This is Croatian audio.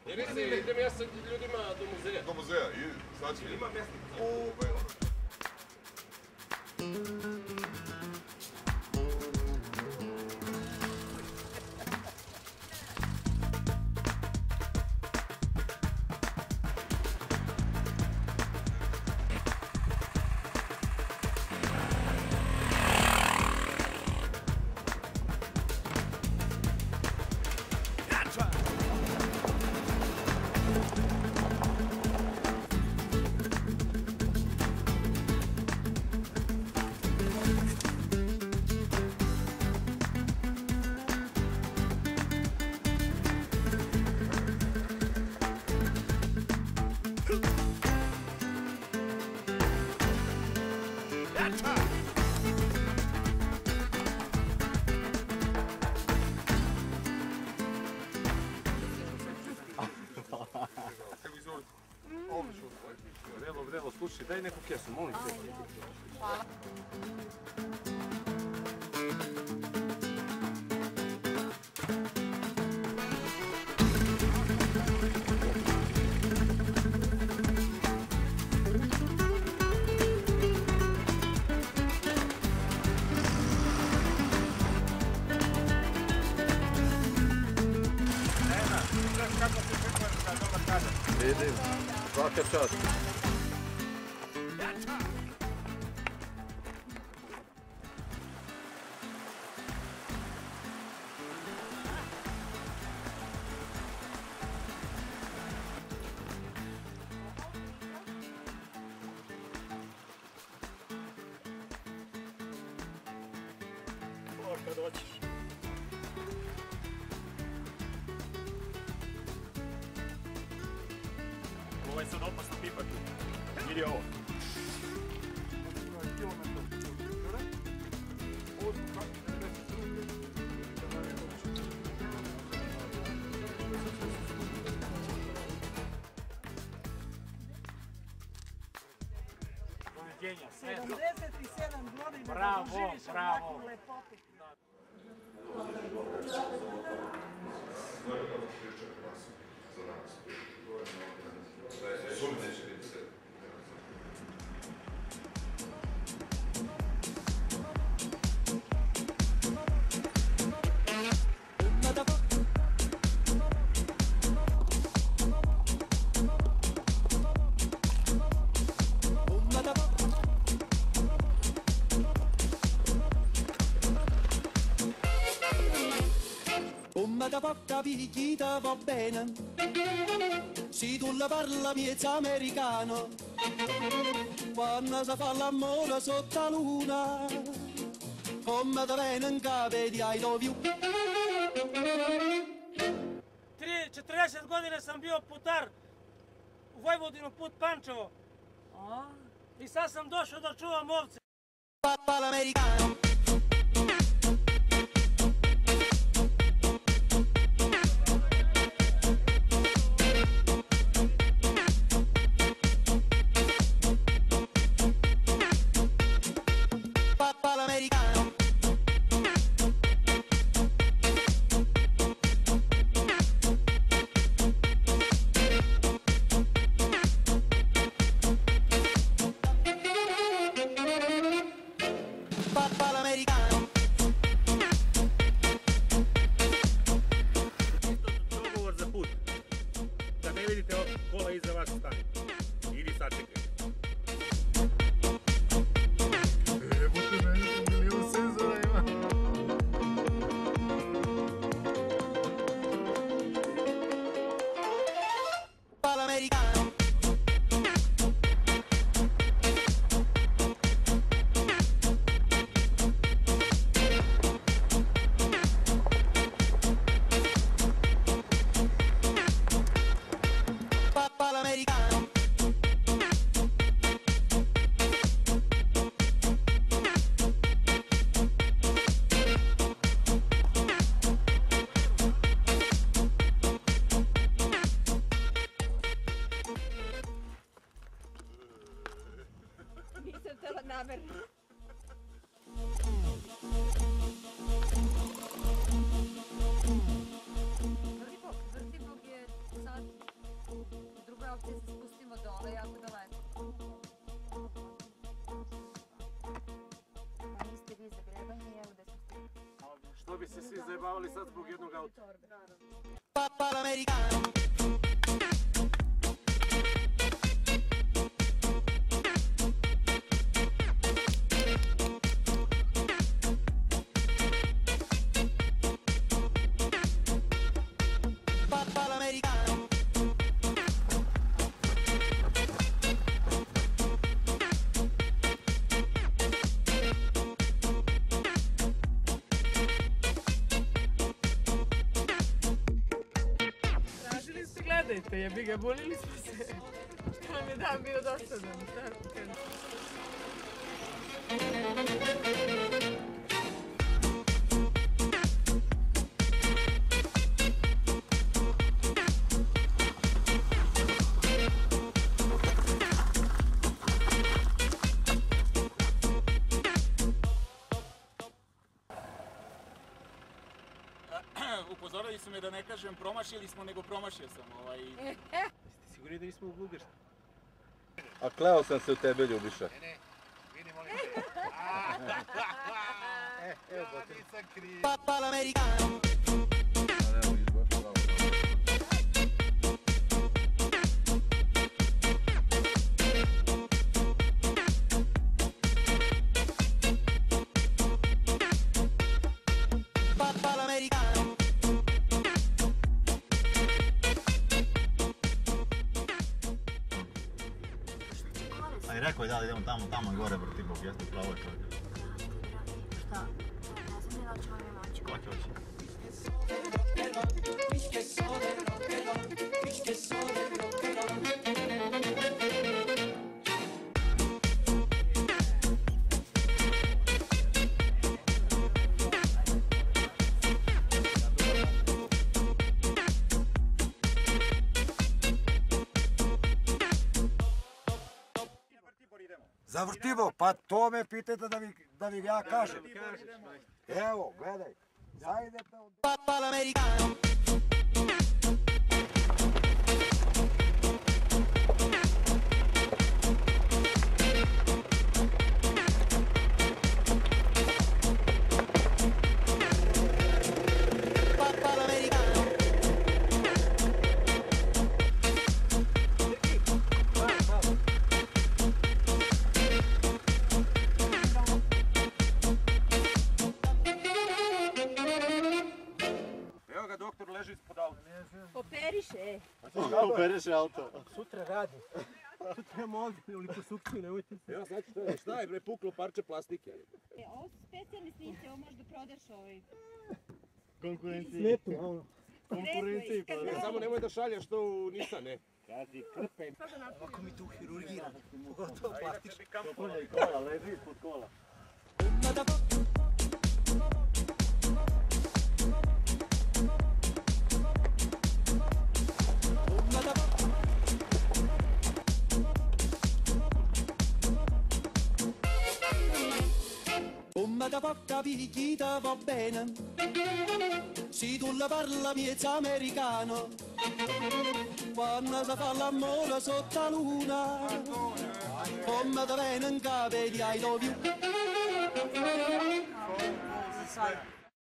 Jer idem ja sa ljudima do muzeja. Do muzeja i sad će... Ima mjesta. Vrelo, slušaj, daj neku kesu, molim te. Hvala. Kako se pripremaš na dobar kadar? Vidim, svaka čast. Kad hoćeš. Ovo je sad opasno pipa tu. Vidi ovo. Doviđenja, sve. 77 godina Bravo, da živiš bravo. ovako u lepoti. Come da porta picchita va bene, se tu la parla miezza americano, quando si fa l'amore sotto la luna, come da bene in capo di I love you. 40 godina sam bio putar u Vojvodinu, put Pančevo. I sad sam došao da čuvam ovce. Papa l'americano. Papa l'americano. Papa l'americano. Dogovor za put. Da ne vidite kola iza vas stane. Idi sačekaj. Jebote, meni su milion senzora ima. Papa l'americano. Papa l'americano. se svi zajebavali sad zbog jednog auta. Papa l'americano. Papa l'americano. Tražili ste, gledajte, jebi ga, bunili smo se. Što vam je dan bio dosadan, šta ti kažem? Upozorili su me da ne kažem promašili smo, nego promašio sam. Jeste sigurni da nismo u Bugarskoj? A kleo sam se u tebe, Ljubiša. Papa l'americano. Papa l'americano. A i rekao je da idemo tamo i gore vrti bok, jeste pravo je čovjek. Šta? Ne znam je da ćemo mi moći. Hoće. Za vrtivo, pa to me pitajte da vi ja kažem. Evo, gledaj. Zajdete od... Papa l'americano. Papa l'americano. Evo ga, doktor leži ispod auta. Operiše. Operiše auto. Sutra radi. Sutra imamo ovdje u liposukciju, nemojte se. Evo, znači to je, šta je bre, puklo parče plastike. Ovo su specijalni snimci, ovo možda prodaš ovaj. Konkurenciji. Svetu, ono. Konkurenciji, pa Samo nemoj da šalješ to u Nisan, ne. Kazi, krpe. Ovako mi tu hirurgira, pogotovo plastično. Kola i kola, leži ispod kola. Come da porta picchita va bene, se tu la parla miezza americano, quando si fa l'amore sotto la luna, come da viene in capo di I love you.